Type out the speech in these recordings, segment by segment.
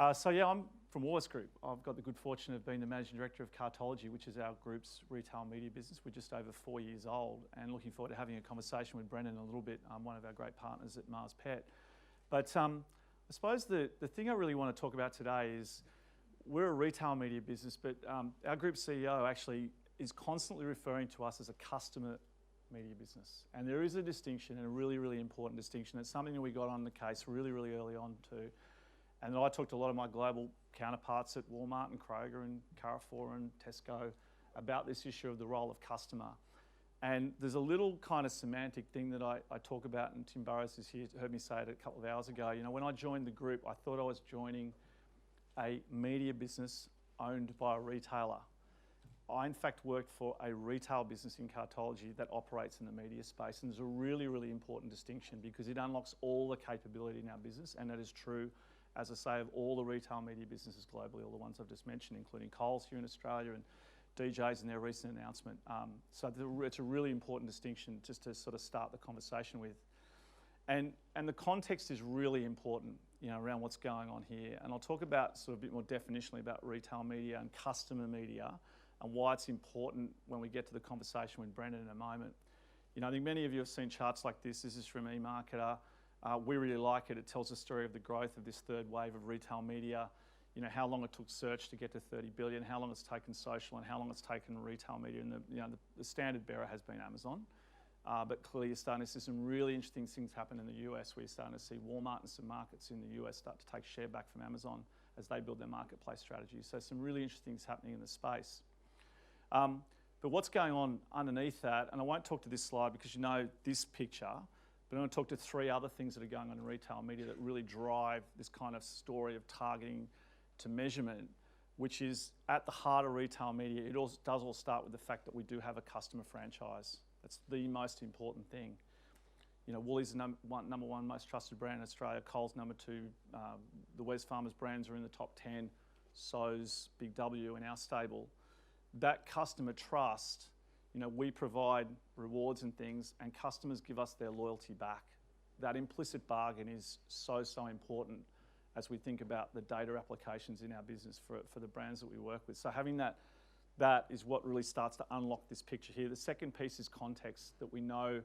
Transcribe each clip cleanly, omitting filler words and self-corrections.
Yeah, I'm from Woolworths Group. I've got the good fortune of being the Managing Director of Cartology, which is our group's retail media business. We're just over 4 years old and looking forward to having a conversation with Brendan in a little bit, one of our great partners at Mars Pet. But I suppose the thing I really want to talk about today is we're a retail media business, but our group CEO actually is constantly referring to us as a customer media business. And there is a distinction, and a really, really important distinction. It's something that we got on the case really, really early on too. And I talked to a lot of my global counterparts at Walmart and Kroger and Carrefour and Tesco about this issue of the role of customer. And there's a little kind of semantic thing that I talk about, and Tim Burrows is here, heard me say it a couple of hours ago. You know, when I joined the group, I thought I was joining a media business owned by a retailer. I, in fact, worked for a retail business in Cartology that operates in the media space. And there's a really, really important distinction because it unlocks all the capability in our business, and that is true, as I say, of all the retail media businesses globally, all the ones I've just mentioned, including Coles here in Australia and DJ's in their recent announcement. So it's a really important distinction just to sort of start the conversation with. And the context is really important, you know, around what's going on here. And I'll talk about sort of a bit more definitionally about retail media and customer media and why it's important when we get to the conversation with Brendan in a moment. You know, I think many of you have seen charts like this. This is from eMarketer. We really like it. It tells the story of the growth of this third wave of retail media. You know, how long it took search to get to 30 billion, how long it's taken social, and how long it's taken retail media. And the standard bearer has been Amazon. But clearly you're starting to see some really interesting things happen in the US, where you're starting to see Walmart and some markets in the US start to take share back from Amazon as they build their marketplace strategy. So some really interesting things happening in the space. But what's going on underneath that, and I won't talk to this slide because you know this picture, but I'm going to talk to three other things that are going on in retail media that really drive this kind of story of targeting to measurement, which is at the heart of retail media. It does all start with the fact that we do have a customer franchise. That's the most important thing. You know, Woolies is number one most trusted brand in Australia. Coles number 2. The Wesfarmers brands are in the top 10. So's Big W in our stable. That customer trust, you know, we provide rewards and things, and customers give us their loyalty back. That implicit bargain is so, so important as we think about the data applications in our business for the brands that we work with. So having that is what really starts to unlock this picture here. The second piece is context, that we know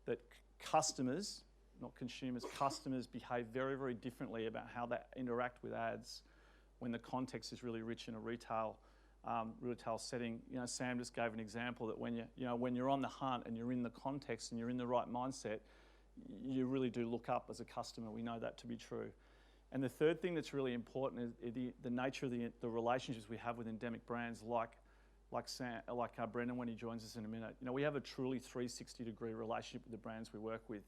that customers, not consumers, customers behave very, very differently about how they interact with ads when the context is really rich in a retail setting. You know, Sam just gave an example that when you're on the hunt and you're in the context and you're in the right mindset, you really do look up as a customer. We know that to be true. And the third thing that's really important is the nature of the relationships we have with endemic brands like Brendan when he joins us in a minute. You know, we have a truly 360-degree relationship with the brands we work with.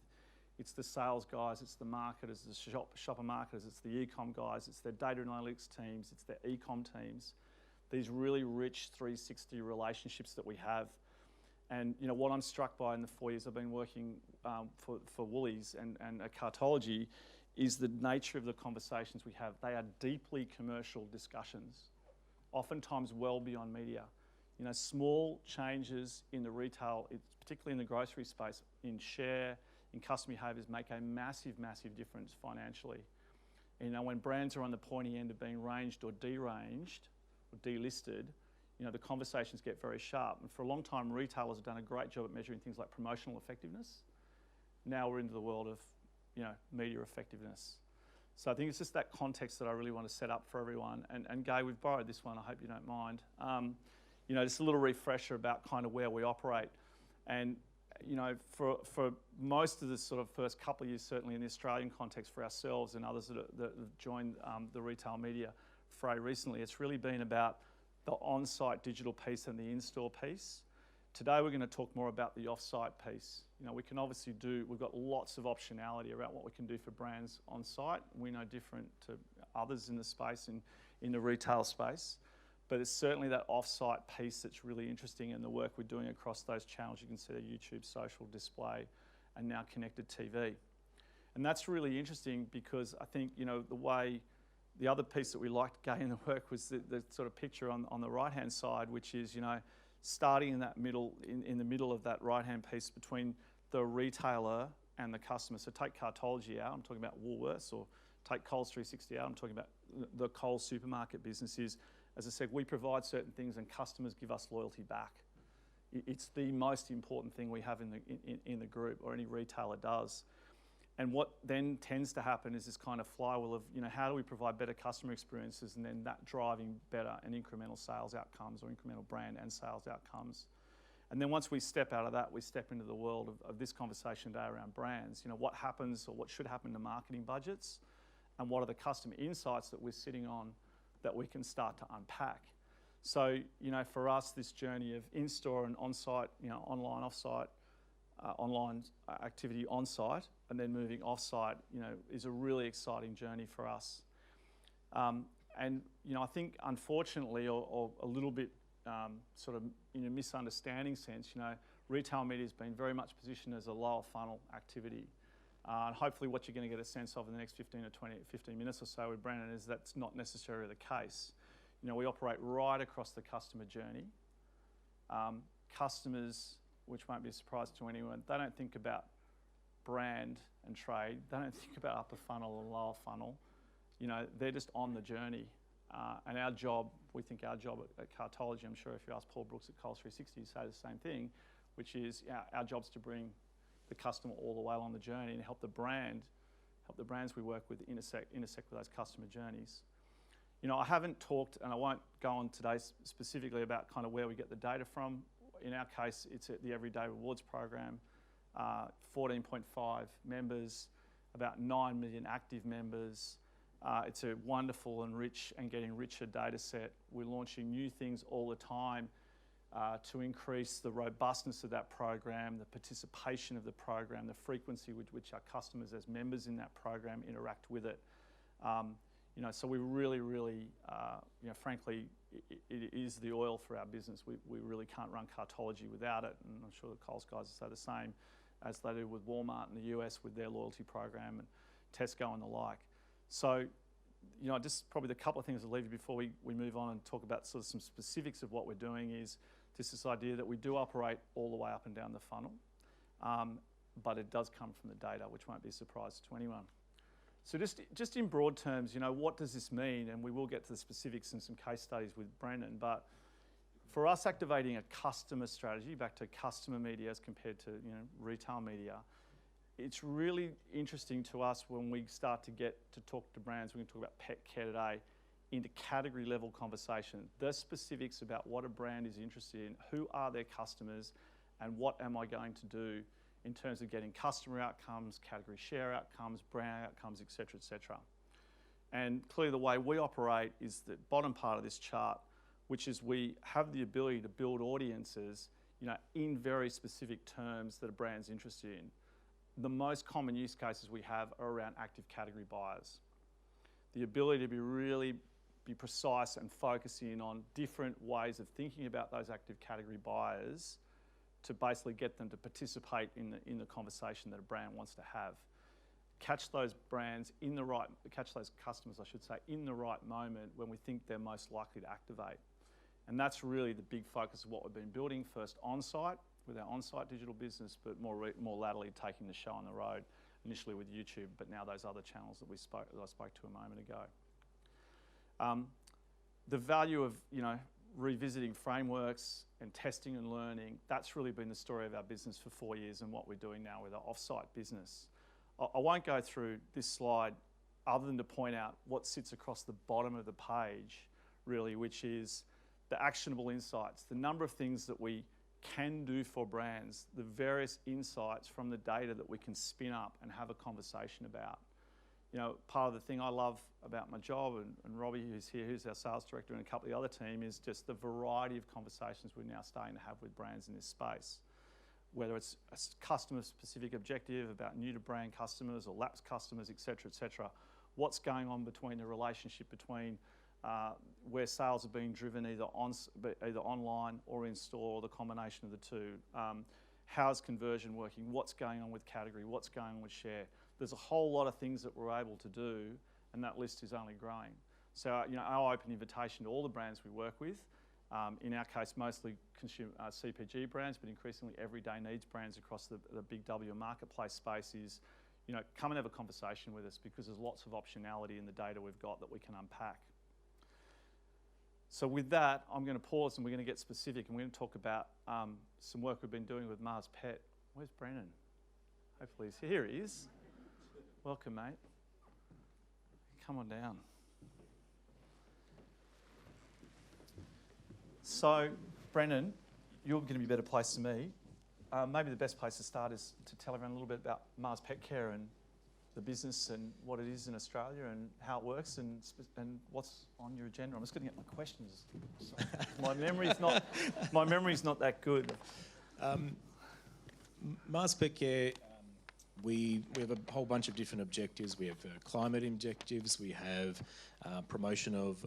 It's the sales guys, it's the marketers, the shopper marketers, it's the e-com guys, it's their data analytics teams, it's their e-com teams. These really rich 360 relationships that we have. And you know, what I'm struck by in the 4 years I've been working for Woolies and at Cartology is the nature of the conversations we have. They are deeply commercial discussions, oftentimes well beyond media. You know, small changes in the retail, particularly in the grocery space, in share, in customer behaviours, make a massive, massive difference financially. And, you know, when brands are on the pointy end of being ranged or deranged or delisted, you know, the conversations get very sharp. And for a long time, retailers have done a great job at measuring things like promotional effectiveness. Now we're into the world of, you know, media effectiveness. So I think it's just that context that I really want to set up for everyone. And Gay, we've borrowed this one, I hope you don't mind. You know, just a little refresher about kind of where we operate. And, you know, for most of the sort of first couple of years, certainly in the Australian context for ourselves and others that have joined the retail media fray recently, it's really been about the on-site digital piece and the in-store piece. Today we're going to talk more about the off-site piece. You know, we can obviously we've got lots of optionality around what we can do for brands on-site. We know different to others in the space, in the retail space. But it's certainly that off-site piece that's really interesting in the work we're doing across those channels. You can see there YouTube, social, display, and now connected TV. And that's really interesting because I think, you know, the other piece that we liked, Gay, in the work was the sort of picture on the right-hand side, which is, you know, starting in that middle, in the middle of that right-hand piece between the retailer and the customer. So take Cartology out, I'm talking about Woolworths, or take Coles 360 out, I'm talking about the Coles supermarket business is, as I said, we provide certain things and customers give us loyalty back. It's the most important thing we have in the group, or any retailer does. And what then tends to happen is this kind of flywheel of, how do we provide better customer experiences, and then that driving better and incremental sales outcomes, or incremental brand and sales outcomes. And then once we step out of that, we step into the world of this conversation today around brands. What happens, or what should happen to marketing budgets, and what are the customer insights that we're sitting on that we can start to unpack. So, for us, this journey of in-store and on-site, online, off-site, online activity on-site, and then moving off-site, is a really exciting journey for us. And, I think, unfortunately, or a little bit sort of in a misunderstanding sense, retail media has been very much positioned as a lower funnel activity. And hopefully what you're going to get a sense of in the next 15 minutes or so with Brandon is that's not necessarily the case. We operate right across the customer journey. Customers, which won't be a surprise to anyone, they don't think about brand and trade. They don't think about upper funnel or lower funnel. They're just on the journey. And our job, we think our job at Cartology, I'm sure if you ask Paul Brooks at Coles 360, he'd say the same thing, which is our job's to bring the customer all the way along the journey and help the brands we work with intersect with those customer journeys. I haven't talked, and I won't go on today specifically about kind of where we get the data from. In our case, it's at the Everyday Rewards program, 14.5 members, about 9 million active members. It's a wonderful and rich and getting richer data set. We're launching new things all the time to increase the robustness of that program, the participation of the program, the frequency with which our customers as members in that program interact with it. So we really, frankly, it is the oil for our business. We really can't run Cartology without it, and I'm sure the Coles guys will say the same as they do with Walmart in the US with their loyalty program, and Tesco and the like. So, just probably the couple of things I'll leave you before we move on and talk about sort of some specifics of what we're doing is just this idea that we do operate all the way up and down the funnel, but it does come from the data, which won't be a surprise to anyone. So just in broad terms, what does this mean? And we will get to the specifics and some case studies with Brendan, but for us activating a customer strategy, back to customer media as compared to retail media, it's really interesting to us when we start to get to talk to brands. We're going to talk about pet care today, into category level conversation, the specifics about what a brand is interested in, who are their customers, and what am I going to do in terms of getting customer outcomes, category share outcomes, brand outcomes, et cetera, And clearly the way we operate is the bottom part of this chart, which is we have the ability to build audiences, in very specific terms that a brand's interested in. The most common use cases we have are around active category buyers. The ability to be precise and focus in on different ways of thinking about those active category buyers to basically get them to participate in the conversation that a brand wants to have. Catch those customers, I should say, in the right moment when we think they're most likely to activate. And that's really the big focus of what we've been building, first on-site with our on-site digital business, but more latterly taking the show on the road, initially with YouTube, but now those other channels that I spoke to a moment ago. The value of revisiting frameworks and testing and learning, that's really been the story of our business for 4 years and what we're doing now with our off-site business. I won't go through this slide other than to point out what sits across the bottom of the page, really, which is the actionable insights, the number of things that we can do for brands, the various insights from the data that we can spin up and have a conversation about. Part of the thing I love about my job, and Robbie, who's here, who's our sales director, and a couple of the other team, is just the variety of conversations we're now starting to have with brands in this space. Whether it's a customer-specific objective about new-to-brand customers or lapsed customers, et cetera, what's going on between the relationship between where sales are being driven either online or in store, or the combination of the two. How's conversion working? What's going on with category? What's going on with share? There's a whole lot of things that we're able to do, and that list is only growing. So, our open invitation to all the brands we work with, in our case, mostly CPG brands, but increasingly everyday needs brands across the big W marketplace space is, come and have a conversation with us, because there's lots of optionality in the data we've got that we can unpack. So with that, I'm going to pause and we're going to get specific, and we're going to talk about some work we've been doing with Mars Pet. Where's Brennan? Hopefully he's here. He is. Welcome, mate. Come on down. So, Brennan, you're going to be a better place than me. Maybe the best place to start is to tell everyone a little bit about Mars Pet Care and the business and what it is in Australia and how it works and what's on your agenda. I'm just going to get my questions. My memory's not that good. Mars Pet Care, we have a whole bunch of different objectives. We have climate objectives. We have promotion of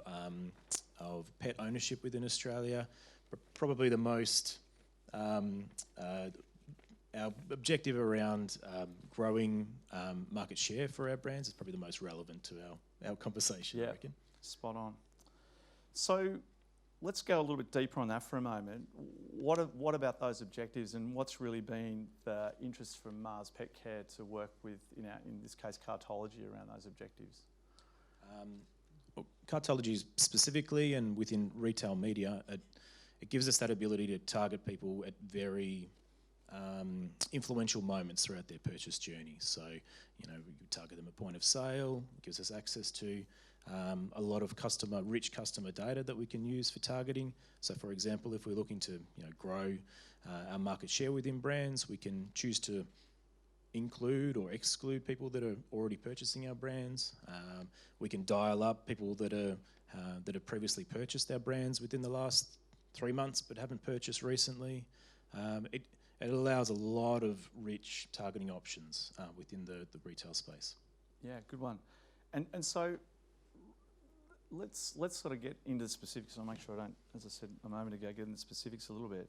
pet ownership within Australia. Probably the most our objective around growing market share for our brands is probably the most relevant to our conversation, I reckon. Spot on. So let's go a little bit deeper on that for a moment. What about those objectives, and what's really been the interest from Mars Pet Care to work with, in this case, Cartology around those objectives? Cartology specifically, and within retail media, it gives us that ability to target people at very influential moments throughout their purchase journey. So, we target them at point of sale. It gives us access to a lot of rich customer data that we can use for targeting. So, for example, if we're looking to grow our market share within brands, we can choose to include or exclude people that are already purchasing our brands. We can dial up people that have previously purchased our brands within the last 3 months but haven't purchased recently. It allows a lot of rich targeting options within the retail space. Yeah, good one. And so let's sort of get into the specifics. I'll make sure I don't, as I said a moment ago, get into the specifics a little bit.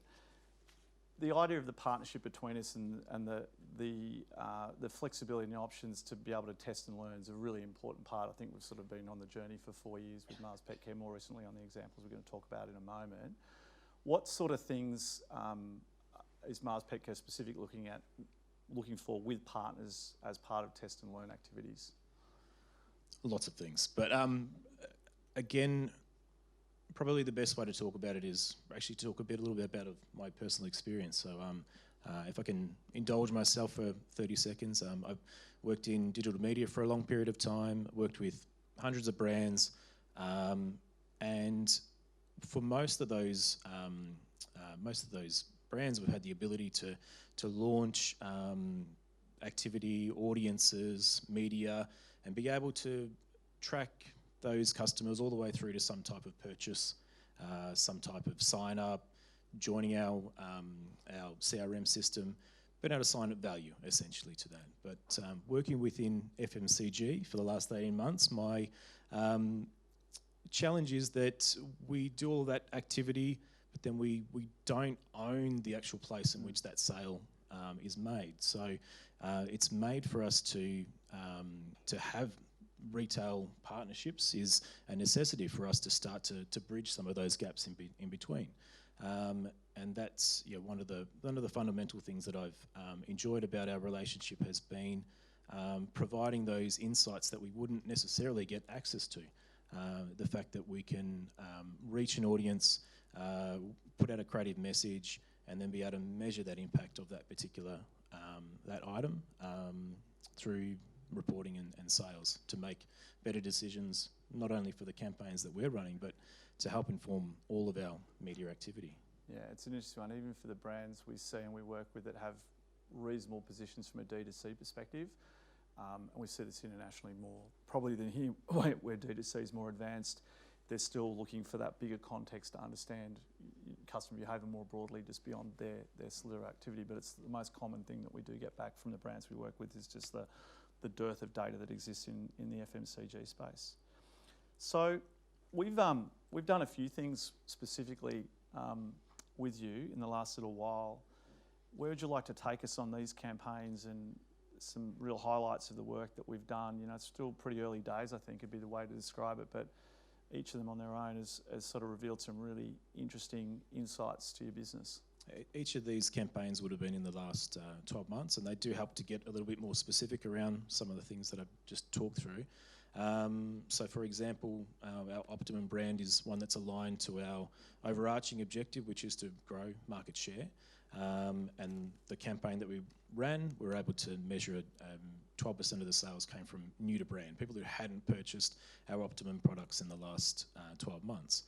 The idea of the partnership between us and the flexibility and the options to be able to test and learn is a really important part. I think we've sort of been on the journey for 4 years with Mars Pet Care, more recently on the examples we're going to talk about in a moment. What sort of things is Mars Pet Care specific looking for with partners as part of test and learn activities? Lots of things, but again, probably the best way to talk about it is actually talk a little bit about my personal experience. So if I can indulge myself for 30 seconds, I've worked in digital media for a long period of time, worked with hundreds of brands, and for most of those brands, we've had the ability to launch activity, audiences, media, and be able to track those customers all the way through to some type of purchase, some type of sign up, joining our CRM system, but able to assign up value essentially to that. But working within FMCG for the last 18 months, my challenge is that we do all that activity, but then we don't own the actual place in which that sale is made. So it's made for us to have retail partnerships is a necessity for us to start to bridge some of those gaps in between. And that's one of the fundamental things that I've enjoyed about our relationship has been providing those insights that we wouldn't necessarily get access to. The fact that we can reach an audience, put out a creative message, and then be able to measure that impact of that particular that item through reporting and sales to make better decisions, not only for the campaigns that we're running, but to help inform all of our media activity. Yeah, it's an interesting one, even for the brands we see and we work with that have reasonable positions from a D2C perspective. And we see this internationally more probably than here, where D2C is more advanced. They're still looking for that bigger context to understand customer behaviour more broadly, just beyond their slither activity. But it's the most common thing that we do get back from the brands we work with is just the dearth of data that exists in the FMCG space. So we've done a few things specifically with you in the last little while. Where would you like to take us on these campaigns and some real highlights of the work that we've done? It's still pretty early days, I think would be the way to describe it, but each of them on their own has sort of revealed some really interesting insights to your business. Each of these campaigns would have been in the last 12 months, and they do help to get a little bit more specific around some of the things that I've just talked through. So, for example, our Optimum brand is one that's aligned to our overarching objective, which is to grow market share. And the campaign that we ran, we were able to measure 12% of the sales came from new to brand, people who hadn't purchased our Optimum products in the last 12 months.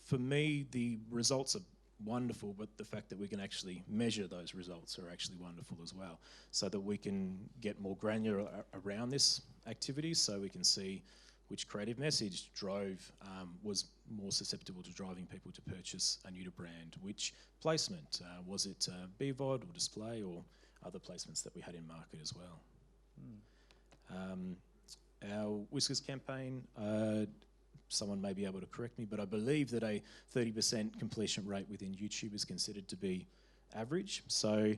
For me, the results are wonderful, but the fact that we can actually measure those results are actually wonderful as well, so that we can get more granular around this activity, so we can see which creative message was more susceptible to driving people to purchase a new to brand, which placement, was it BVOD or display or other placements that we had in market as well. Our Whiskers campaign, someone may be able to correct me, but I believe that a 30% completion rate within YouTube is considered to be average. So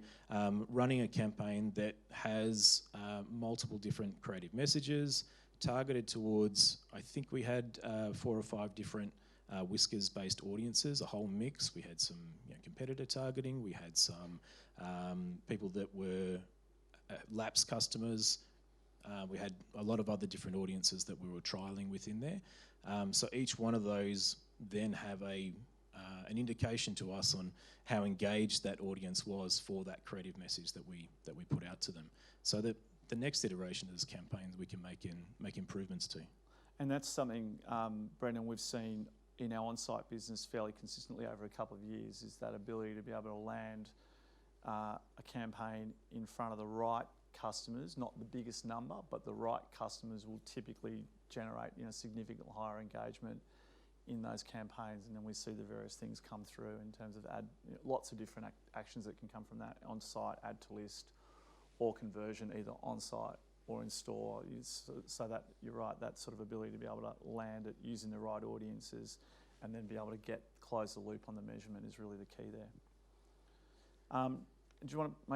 running a campaign that has multiple different creative messages targeted towards, I think we had 4 or 5 different Whiskers-based audiences, a whole mix. We had some competitor targeting, we had some people that were lapsed customers, we had a lot of other different audiences that we were trialling within there. So each one of those then have an indication to us on how engaged that audience was for that creative message that we put out to them. So that the next iteration of this campaign we can make improvements to. And that's something, Brendan, we've seen in our on-site business fairly consistently over a couple of years, is that ability to be able to land a campaign in front of the right customers, not the biggest number, but the right customers will typically generate significantly higher engagement in those campaigns, and then we see the various things come through in terms of lots of different actions that can come from that on-site, add to list, or conversion either on-site or in store. So that you're right, that sort of ability to be able to land it using the right audiences and then be able to close the loop on the measurement is really the key there. Do you want to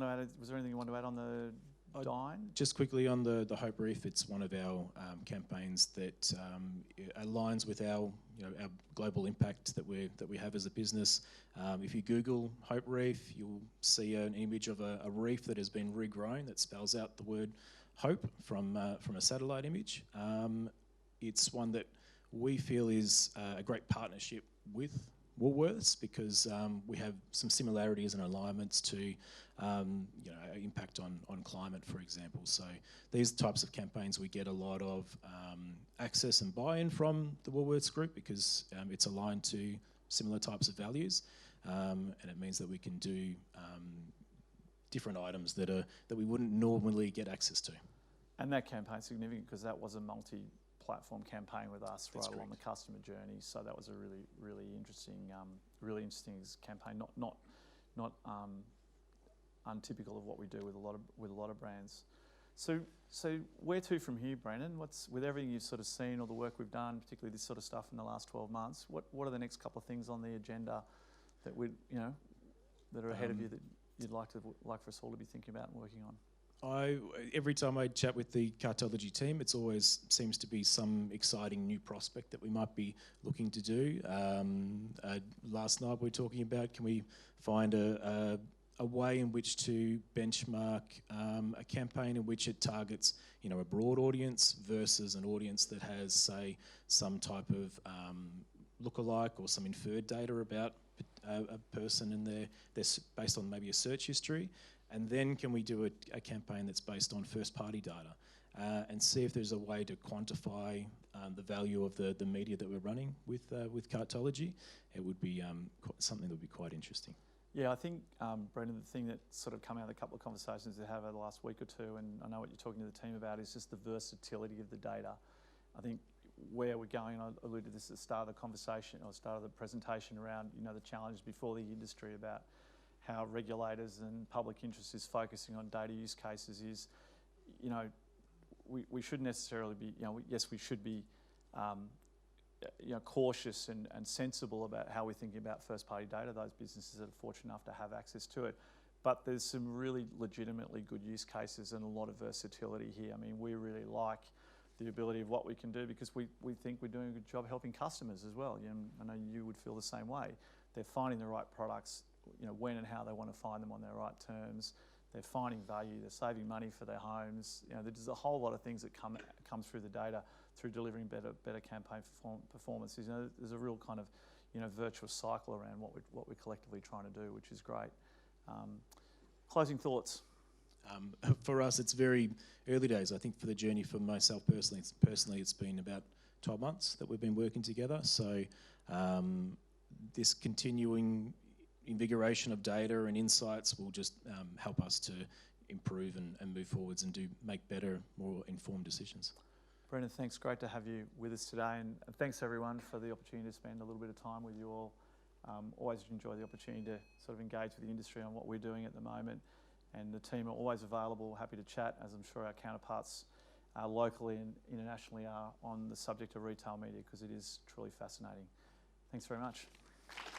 add? Was there anything you want to add on the Dine? Just quickly on the Hope Reef, it's one of our campaigns that aligns with our global impact that we have as a business. If you Google Hope Reef, you'll see an image of a reef that has been regrown that spells out the word hope from a satellite image. It's one that we feel is a great partnership with Woolworths because we have some similarities and alignments to impact on climate, for example. So these types of campaigns we get a lot of access and buy-in from the Woolworths group because it's aligned to similar types of values, and it means that we can do different items that we wouldn't normally get access to. And that campaign's significant because that was a multi-platform campaign with us right along the customer journey. So that was a really interesting campaign. Not untypical of what we do with a lot of brands. So where to from here, Brandon? With everything you've sort of seen, all the work we've done, particularly this sort of stuff in the last 12 months, what are the next couple of things on the agenda that that are ahead of you that you'd like for us all to be thinking about and working on? Every time I chat with the Cartology team, it always seems to be some exciting new prospect that we might be looking to do. Last night we were talking about, can we find a way in which to benchmark a campaign in which it targets a broad audience versus an audience that has, say, some type of lookalike or some inferred data about a person and their based on maybe a search history. And then can we do a campaign that's based on first-party data and see if there's a way to quantify the value of the media that we're running with Cartology? It would be something that would be quite interesting. Yeah, I think, Brendan, the thing that's sort of come out of a couple of conversations we have over the last week or two, and I know what you're talking to the team about, is just the versatility of the data. I think where we're going, I alluded to this at the start of the conversation, or start of the presentation around, the challenges before the industry about how regulators and public interest is focusing on data use cases is, we shouldn't necessarily be, yes, we should be cautious and sensible about how we're thinking about first-party data, those businesses that are fortunate enough to have access to it. But there's some really legitimately good use cases and a lot of versatility here. I mean, we really like the ability of what we can do because we think we're doing a good job helping customers as well. I know you would feel the same way. they're finding the right products, when and how they want to find them on their right terms. They're finding value, they're saving money for their homes. There's a whole lot of things that come through the data through delivering better campaign performances. There's a real kind of virtuous cycle around what we're collectively trying to do, which is great. Closing thoughts. For us, it's very early days. I think for the journey for myself personally, it's been about 12 months that we've been working together. So this continuing invigoration of data and insights will just help us to improve and move forwards and make better, more informed decisions. Brendan, thanks. Great to have you with us today, and thanks everyone for the opportunity to spend a little bit of time with you all. Always enjoy the opportunity to sort of engage with the industry on what we're doing at the moment, and the team are always available, happy to chat, as I'm sure our counterparts locally and internationally are, on the subject of retail media, because it is truly fascinating. Thanks very much.